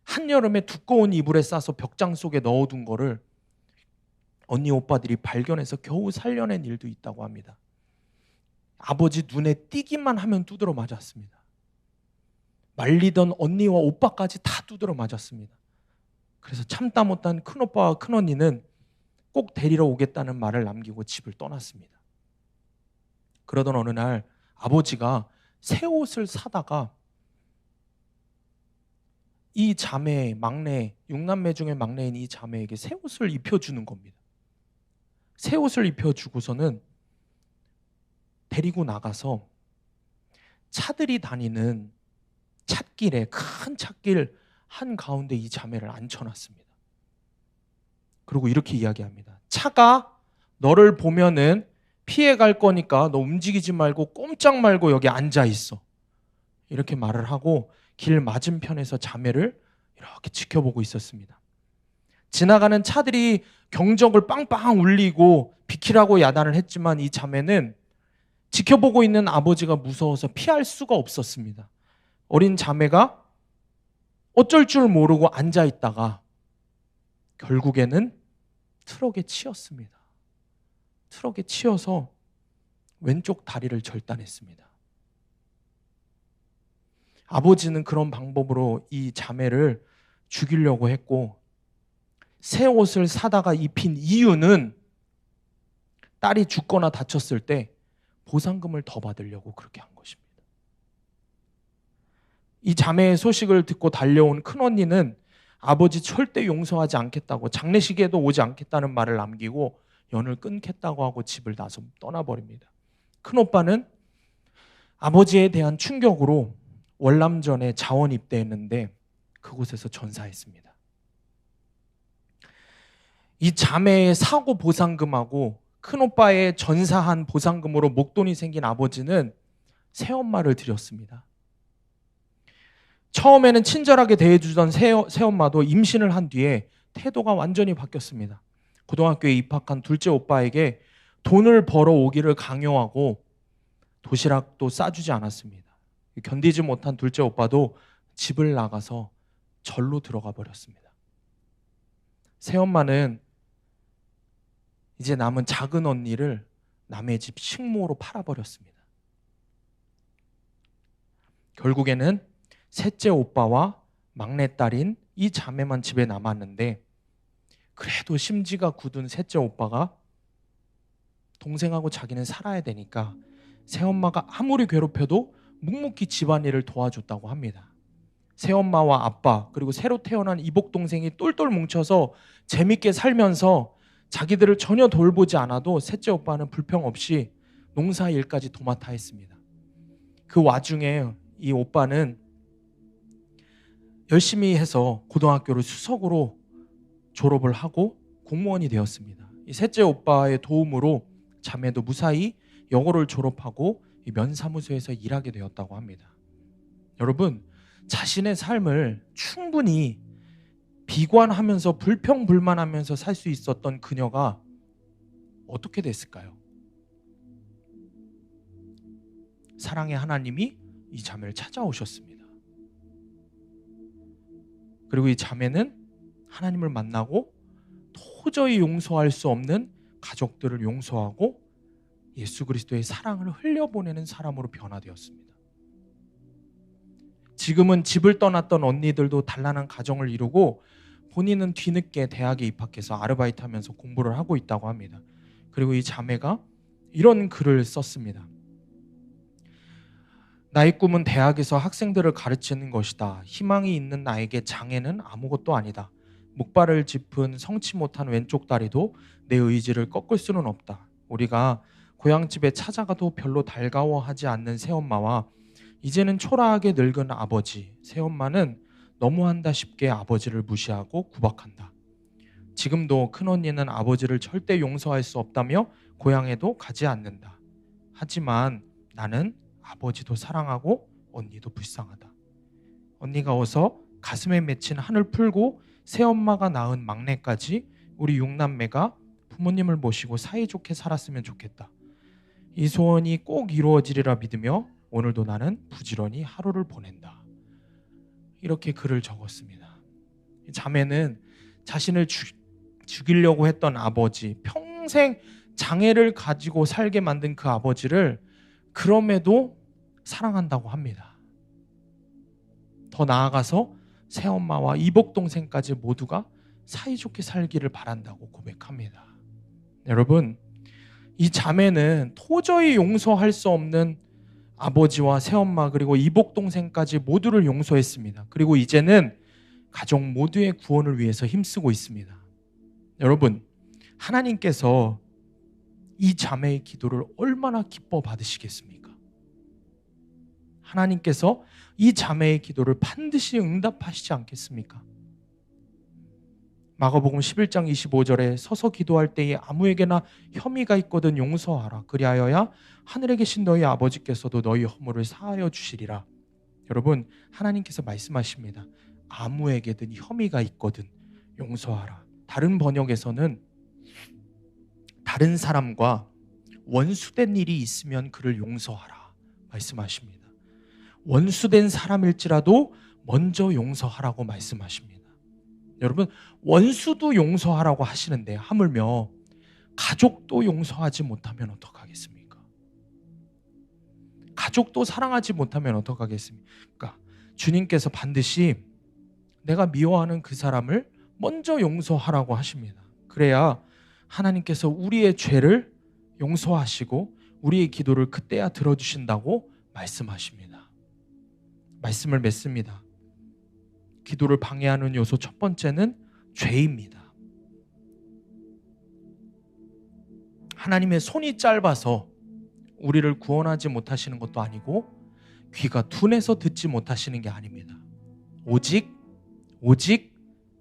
한여름에 두꺼운 이불에 싸서 벽장 속에 넣어둔 거를 언니 오빠들이 발견해서 겨우 살려낸 일도 있다고 합니다. 아버지 눈에 띄기만 하면 두드러 맞았습니다. 말리던 언니와 오빠까지 다 두드러 맞았습니다. 그래서 참다 못한 큰오빠와 큰언니는 꼭 데리러 오겠다는 말을 남기고 집을 떠났습니다. 그러던 어느 날 아버지가 새 옷을 사다가 이 자매, 막내, 6남매 중에 막내인 이 자매에게 새 옷을 입혀주는 겁니다. 새 옷을 입혀주고서는 데리고 나가서 차들이 다니는 찻길에 큰 찻길 한가운데 이 자매를 앉혀놨습니다. 그리고 이렇게 이야기합니다. 차가 너를 보면은 피해갈 거니까 너 움직이지 말고 꼼짝 말고 여기 앉아있어. 이렇게 말을 하고 길 맞은편에서 자매를 이렇게 지켜보고 있었습니다. 지나가는 차들이 경적을 빵빵 울리고 비키라고 야단을 했지만 이 자매는 지켜보고 있는 아버지가 무서워서 피할 수가 없었습니다. 어린 자매가 어쩔 줄 모르고 앉아있다가 결국에는 트럭에 치였습니다. 트럭에 치여서 왼쪽 다리를 절단했습니다. 아버지는 그런 방법으로 이 자매를 죽이려고 했고 새 옷을 사다가 입힌 이유는 딸이 죽거나 다쳤을 때 보상금을 더 받으려고 그렇게 한 것입니다. 이 자매의 소식을 듣고 달려온 큰언니는 아버지 절대 용서하지 않겠다고 장례식에도 오지 않겠다는 말을 남기고 연을 끊겠다고 하고 집을 나서 떠나버립니다. 큰오빠는 아버지에 대한 충격으로 월남전에 자원 입대했는데 그곳에서 전사했습니다. 이 자매의 사고 보상금하고 큰오빠의 전사한 보상금으로 목돈이 생긴 아버지는 새엄마를 드렸습니다. 처음에는 친절하게 대해주던 새엄마도 임신을 한 뒤에 태도가 완전히 바뀌었습니다. 고등학교에 입학한 둘째 오빠에게 돈을 벌어오기를 강요하고 도시락도 싸주지 않았습니다. 견디지 못한 둘째 오빠도 집을 나가서 절로 들어가 버렸습니다. 새엄마는 이제 남은 작은 언니를 남의 집 식모로 팔아버렸습니다. 결국에는 셋째 오빠와 막내딸인 이 자매만 집에 남았는데, 그래도 심지가 굳은 셋째 오빠가 동생하고 자기는 살아야 되니까 새엄마가 아무리 괴롭혀도 묵묵히 집안일을 도와줬다고 합니다. 새엄마와 아빠 그리고 새로 태어난 이복 동생이 똘똘 뭉쳐서 재밌게 살면서 자기들을 전혀 돌보지 않아도 셋째 오빠는 불평 없이 농사 일까지 도맡아 했습니다. 그 와중에 이 오빠는 열심히 해서 고등학교를 수석으로 졸업을 하고 공무원이 되었습니다. 이 셋째 오빠의 도움으로 자매도 무사히 영어를 졸업하고 이 면사무소에서 일하게 되었다고 합니다. 여러분, 자신의 삶을 충분히 비관하면서 불평불만하면서 살 수 있었던 그녀가 어떻게 됐을까요? 사랑의 하나님이 이 자매를 찾아오셨습니다. 그리고 이 자매는 하나님을 만나고 도저히 용서할 수 없는 가족들을 용서하고 예수 그리스도의 사랑을 흘려보내는 사람으로 변화되었습니다. 지금은 집을 떠났던 언니들도 단란한 가정을 이루고 본인은 뒤늦게 대학에 입학해서 아르바이트하면서 공부를 하고 있다고 합니다. 그리고 이 자매가 이런 글을 썼습니다. 나의 꿈은 대학에서 학생들을 가르치는 것이다. 희망이 있는 나에게 장애는 아무것도 아니다. 목발을 짚은 성치 못한 왼쪽 다리도 내 의지를 꺾을 수는 없다. 우리가 고향집에 찾아가도 별로 달가워하지 않는 새엄마와 이제는 초라하게 늙은 아버지, 새엄마는 너무한다 싶게 아버지를 무시하고 구박한다. 지금도 큰언니는 아버지를 절대 용서할 수 없다며 고향에도 가지 않는다. 하지만 나는 아버지도 사랑하고 언니도 불쌍하다. 언니가 어서 가슴에 맺힌 한을 풀고 새엄마가 낳은 막내까지 우리 6남매가 부모님을 모시고 사이좋게 살았으면 좋겠다. 이 소원이 꼭 이루어지리라 믿으며 오늘도 나는 부지런히 하루를 보낸다. 이렇게 글을 적었습니다. 자매는 자신을 죽이려고 했던 아버지, 평생 장애를 가지고 살게 만든 그 아버지를 그럼에도 사랑한다고 합니다. 더 나아가서 새엄마와 이복동생까지 모두가 사이좋게 살기를 바란다고 고백합니다. 여러분, 이 자매는 도저히 용서할 수 없는 아버지와 새엄마 그리고 이복동생까지 모두를 용서했습니다. 그리고 이제는 가족 모두의 구원을 위해서 힘쓰고 있습니다. 여러분, 하나님께서 이 자매의 기도를 얼마나 기뻐 받으시겠습니까? 하나님께서 이 자매의 기도를 반드시 응답하시지 않겠습니까? 마가복음 11장 25절에 서서 기도할 때에 아무에게나 혐의가 있거든 용서하라. 그리하여야 하늘에 계신 너희 아버지께서도 너희 허물을 사하여 주시리라. 여러분, 하나님께서 말씀하십니다. 아무에게든 혐의가 있거든 용서하라. 다른 번역에서는 다른 사람과 원수된 일이 있으면 그를 용서하라 말씀하십니다. 원수된 사람일지라도 먼저 용서하라고 말씀하십니다. 여러분, 원수도 용서하라고 하시는데 하물며 가족도 용서하지 못하면 어떡하겠습니까? 가족도 사랑하지 못하면 어떡하겠습니까? 주님께서 반드시 내가 미워하는 그 사람을 먼저 용서하라고 하십니다. 그래야 하나님께서 우리의 죄를 용서하시고 우리의 기도를 그때야 들어주신다고 말씀하십니다. 말씀을 맺습니다. 기도를 방해하는 요소 첫 번째는 죄입니다. 하나님의 손이 짧아서 우리를 구원하지 못하시는 것도 아니고 귀가 둔해서 듣지 못하시는 게 아닙니다. 오직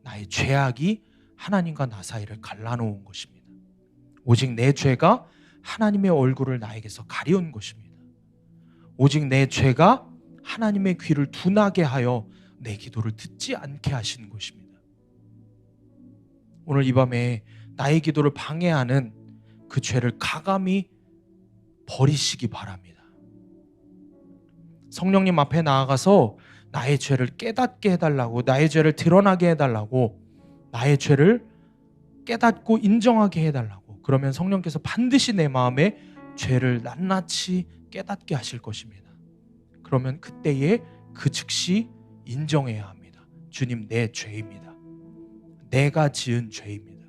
나의 죄악이 하나님과 나 사이를 갈라놓은 것입니다. 오직 내 죄가 하나님의 얼굴을 나에게서 가리운 것입니다. 오직 내 죄가 하나님의 귀를 둔하게 하여 내 기도를 듣지 않게 하시는 것입니다. 오늘 이 밤에 나의 기도를 방해하는 그 죄를 가감히 버리시기 바랍니다. 성령님 앞에 나아가서 나의 죄를 깨닫게 해달라고, 나의 죄를 드러나게 해달라고, 나의 죄를 깨닫고 인정하게 해달라고. 그러면 성령께서 반드시 내 마음에 죄를 낱낱이 깨닫게 하실 것입니다. 그러면 그때에 그 즉시 인정해야 합니다. 주님, 내 죄입니다. 내가 지은 죄입니다.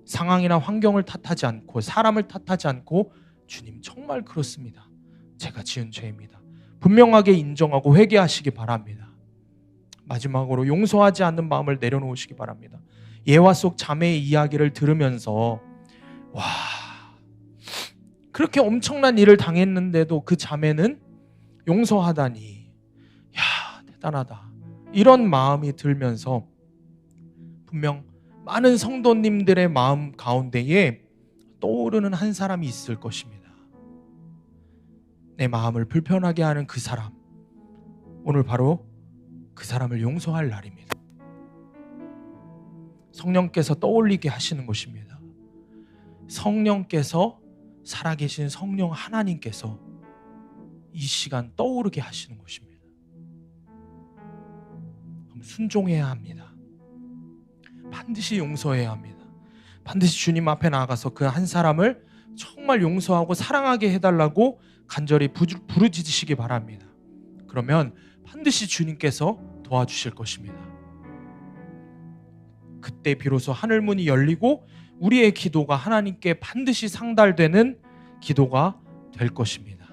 상황이나 환경을 탓하지 않고 사람을 탓하지 않고 주님, 정말 그렇습니다. 제가 지은 죄입니다. 분명하게 인정하고 회개하시기 바랍니다. 마지막으로 용서하지 않는 마음을 내려놓으시기 바랍니다. 예화 속 자매의 이야기를 들으면서 와, 그렇게 엄청난 일을 당했는데도 그 자매는 용서하다니, 야, 대단하다, 이런 마음이 들면서 분명 많은 성도님들의 마음 가운데에 떠오르는 한 사람이 있을 것입니다. 내 마음을 불편하게 하는 그 사람, 오늘 바로 그 사람을 용서할 날입니다. 성령께서 떠올리게 하시는 것입니다. 성령께서, 살아계신 성령 하나님께서 이 시간 떠오르게 하시는 것입니다. 순종해야 합니다. 반드시 용서해야 합니다. 반드시 주님 앞에 나아가서 그 한 사람을 정말 용서하고 사랑하게 해달라고 간절히 부르짖으시기 바랍니다. 그러면 반드시 주님께서 도와주실 것입니다. 그때 비로소 하늘문이 열리고 우리의 기도가 하나님께 반드시 상달되는 기도가 될 것입니다.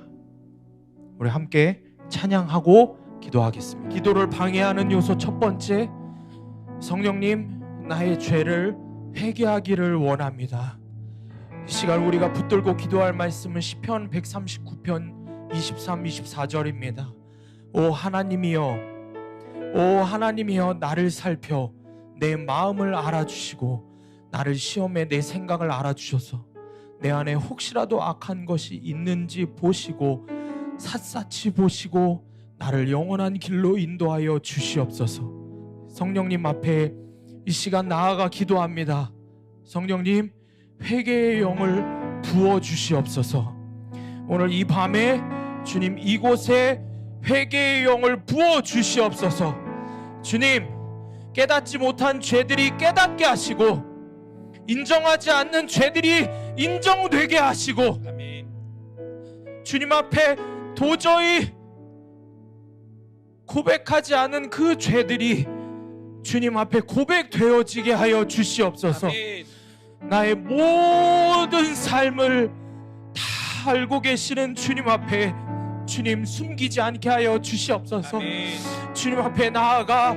우리 함께 찬양하고 기도하겠습니다. 기도를 방해하는 요소 첫 번째, 성령님, 나의 죄를 회개하기를 원합니다. 이 시간 우리가 붙들고 기도할 말씀은 시편 139편 23, 24절입니다. 오 하나님이여, 오 하나님이여, 나를 살펴 내 마음을 알아주시고 나를 시험해 내 생각을 알아주셔서 내 안에 혹시라도 악한 것이 있는지 보시고 샅샅이 보시고 나를 영원한 길로 인도하여 주시옵소서. 성령님 앞에 이 시간 나아가 기도합니다. 성령님, 회개의 영을 부어주시옵소서. 오늘 이 밤에 주님, 이곳에 회개의 영을 부어주시옵소서. 주님, 깨닫지 못한 죄들이 깨닫게 하시고 인정하지 않는 죄들이 인정되게 하시고 주님 앞에 도저히 고백하지 않은 그 죄들이 주님 앞에 고백되어지게 하여 주시옵소서. 나의 모든 삶을 다 알고 계시는 주님 앞에 주님 숨기지 않게 하여 주시옵소서. 주님 앞에 나아가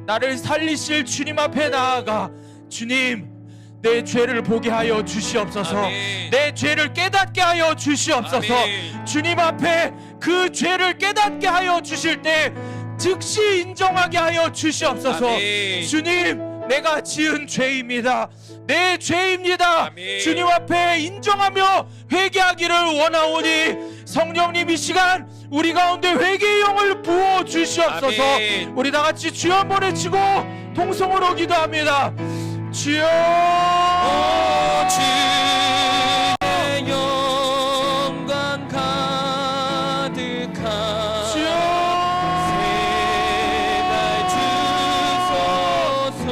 나를 살리실 주님 앞에 나아가 주님, 내 죄를 보게 하여 주시옵소서. 내 죄를 깨닫게 하여 주시옵소서. 주님 앞에 그 죄를 깨닫게 하여 주실 때 즉시 인정하게 하여 주시옵소서. 주님, 내가 지은 죄입니다. 내 죄입니다. 주님 앞에 인정하며 회개하기를 원하오니 성령님, 이 시간 우리 가운데 회개의 영을 부어 주시옵소서. 우리 다 같이 주여 한번 외치고 통성으로 기도합니다. 주여, 주의 영광 가득한 주여, 세날 주소서.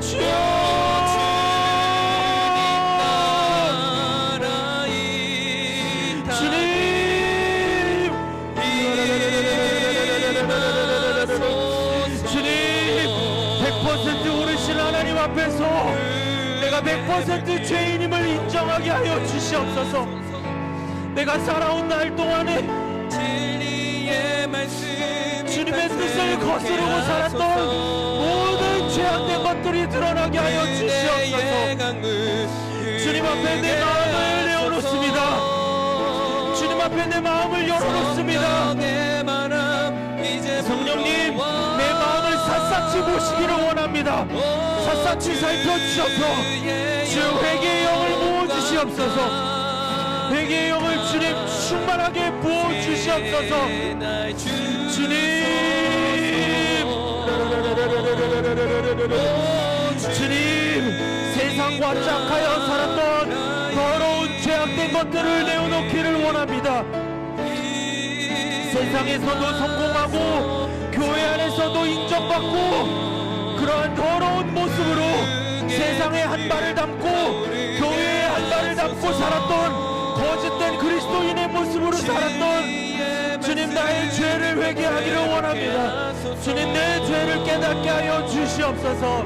주여, 주님 나라의 주님 100% 오르신 하나님 앞에서 내가 100% 죄인임을 인정하게 하여 주시옵소서. 내가 살아온 날 동안에 주님의 뜻을 거스르고 살았던 모든 죄악된 것들이 드러나게 하여 주시옵소서. 주님 앞에 내 마음을 내어놓습니다. 주님 앞에 내 마음을 열어놓습니다. 성령님, 내 마음을 샅샅이 보시기를 원합니다. 샅샅이 살펴주셔서 주 회개의 영을 부어주시옵소서. 회개의 영을 주님 충만하게 부어주시옵소서. 주님, 주님, 세상과 짝하여 살았던 더러운 죄악된 것들을 내어놓기를 원합니다. 세상에서도 성공하고 교회 안에서도 인정받고 그러한 더러운 모습으로 세상에 한 발을 담고 교회에 한 발을 담고 살았던 거짓된 그리스도인의 모습으로 살았던 주님, 나의 죄를 회개하기를 원합니다. 주님, 내 죄를 깨닫게 하여 주시옵소서.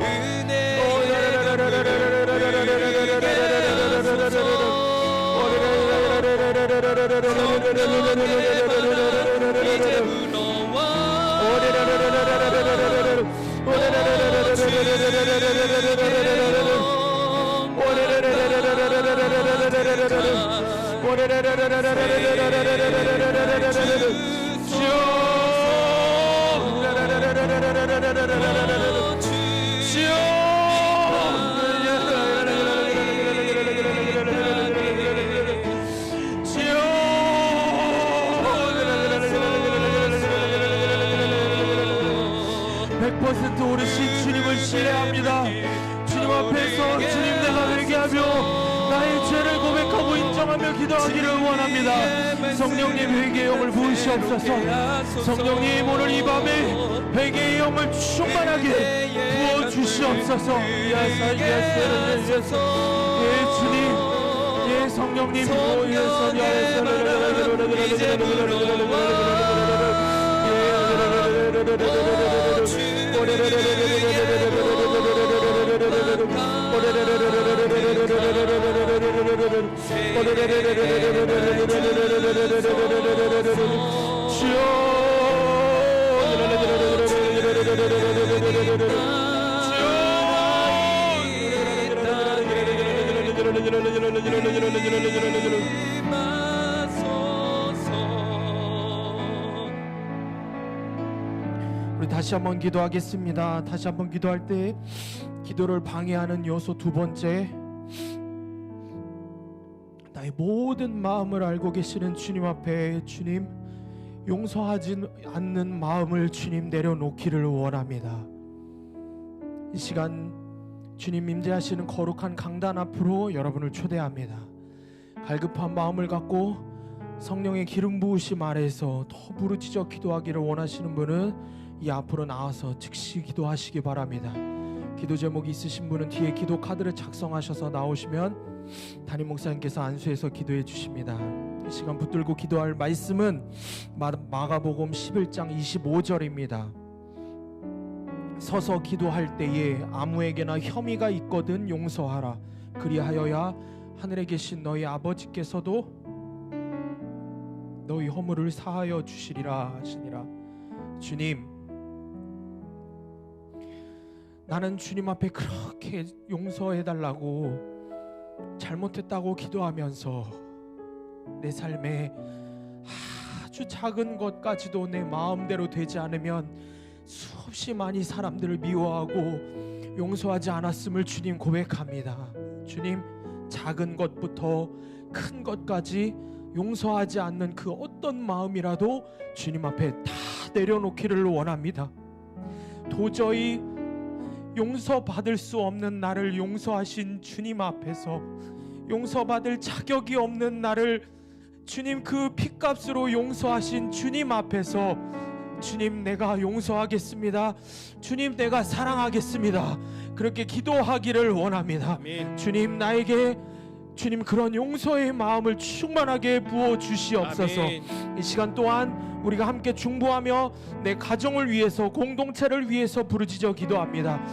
오르신 주님을 신뢰합니다. 주님 앞에서 주님, 내가 회개하며 나의 죄를 고백하고 인정하며 기도하기를 원합니다. 성령님, 회개의 영을 부으시옵소서. 성령님, 오늘 이 밤에 회개의 영을 충만하게 부어주시옵소서. 예 주님, 예 성령님, 우리 다시 한번 기도하겠습니다. 다시 한번 기도할 때 기도를 방해하는 요소 두 번째, 나의 모든 마음을 알고 계시는 주님 앞에 주님, 용서하지 않는 마음을 주님 내려놓기를 원합니다. 이 시간 주님 임재하시는 거룩한 강단 앞으로 여러분을 초대합니다. 갈급한 마음을 갖고 성령의 기름 부으심 아래에서 더 부르짖어 기도하기를 원하시는 분은 이 앞으로 나와서 즉시 기도하시기 바랍니다. 기도 제목이 있으신 분은 뒤에 기도 카드를 작성하셔서 나오시면 담임 목사님께서 안수해서 기도해 주십니다. 이 시간 붙들고 기도할 말씀은 마가복음 11장 25절입니다. 서서 기도할 때에 아무에게나 혐의가 있거든 용서하라. 그리하여야 하늘에 계신 너희 아버지께서도 너희 허물을 사하여 주시리라 하시니라. 주님, 나는 주님 앞에 그렇게 용서해달라고 잘못했다고 기도하면서 내 삶에 아주 작은 것까지도 내 마음대로 되지 않으면 수없이 많이 사람들을 미워하고 용서하지 않았음을 주님 고백합니다. 주님, 작은 것부터 큰 것까지 용서하지 않는 그 어떤 마음이라도 주님 앞에 다 내려놓기를 원합니다. 도저히 용서받을 수 없는 나를 용서하신 주님 앞에서, 용서받을 자격이 없는 나를 주님 그 핏값으로 용서하신 주님 앞에서, 주님, 내가 용서하겠습니다. 주님, 내가 사랑하겠습니다. 그렇게 기도하기를 원합니다. 아멘. 주님, 나에게 주님 그런 용서의 마음을 충만하게 부어 주시옵소서. 아멘. 이 시간 또한 우리가 함께 중보하며 내 가정을 위해서, 공동체를 위해서 부르짖어 기도합니다.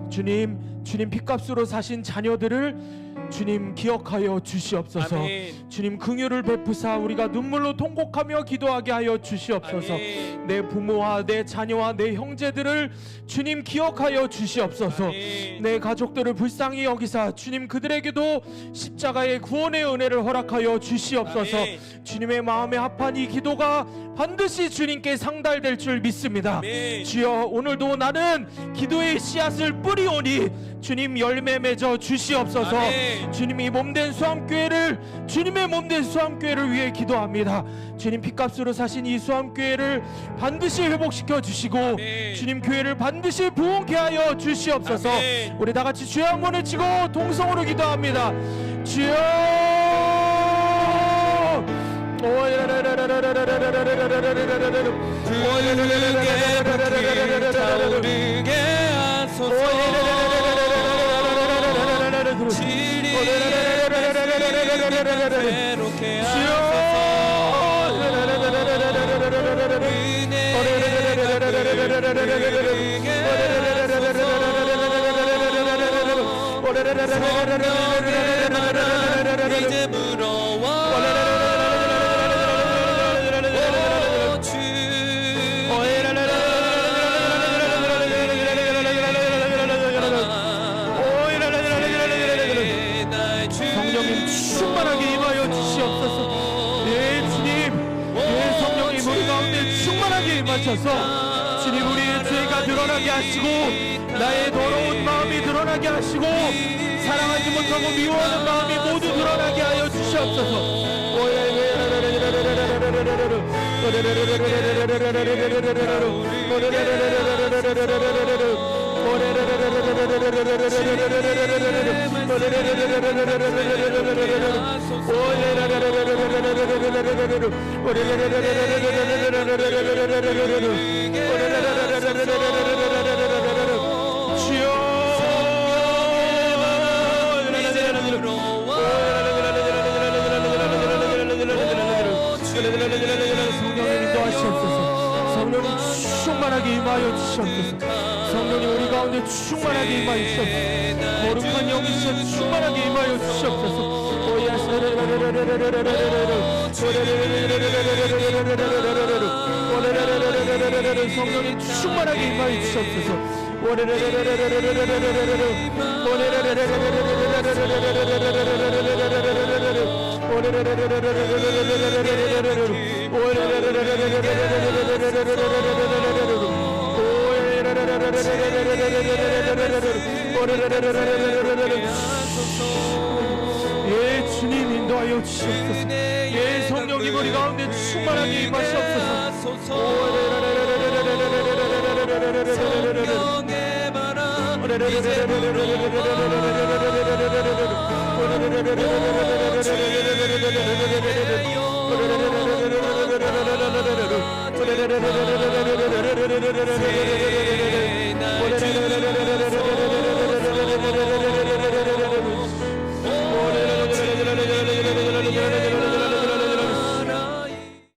주님, 주님 핏값으로 사신 자녀들을 주님 기억하여 주시옵소서. 아멘. 주님 긍휼을 베푸사 우리가 눈물로 통곡하며 기도하게 하여 주시옵소서. 아멘. 내 부모와 내 자녀와 내 형제들을 주님 기억하여 주시옵소서. 아멘. 내 가족들을 불쌍히 여기사 주님 그들에게도 십자가의 구원의 은혜를 허락하여 주시옵소서. 아멘. 주님의 마음에 합한 이 기도가 반드시 주님께 상달될 줄 믿습니다. 아멘. 주여, 오늘도 나는 기도의 씨앗을 뿌리오니 주님 열매 맺어 주시옵소서. 아멘. 주님이 몸된 수암교회를, 주님의 몸된 수암교회를 위해 기도합니다. 주님 핏값으로 사신 이 수암교회를 반드시 회복시켜 주시고 아멘. 주님 교회를 반드시 부흥케 하여 주시옵소서. 아멘. 우리 다 같이 주여 한 번을 치고 동성으로 기도합니다. 주여, 타오르게 하소서. 새롭게 하소서. 이제 불어와 성령님 충만하게 임하여 주시옵소서. 예 주님, 예 성령님 우리 가운데 충만하게 임하셔서 주님 우리의 죄가 드러나게 하시고 나의 더러운 마음이 드러나게 하시고 사랑하지 못하고 미워하는 마음이 모두 드러나게 하여 주시옵소서. 성령님 인도하시옵소서. 성령님 충만하게 임하여 주시옵소서. 성령님 우리 가운데 충만하게 임하여 주시옵소서. 거룩한 영이시여 충만하게 임하여 주시옵소서. 성령님 충만하게 임하여 주시옵소서. 예 주님 인도하여 주시옵소서. 예 성령님 우리 가운데 충만하게 임하시옵소서. 성령의 바람 이제 불어와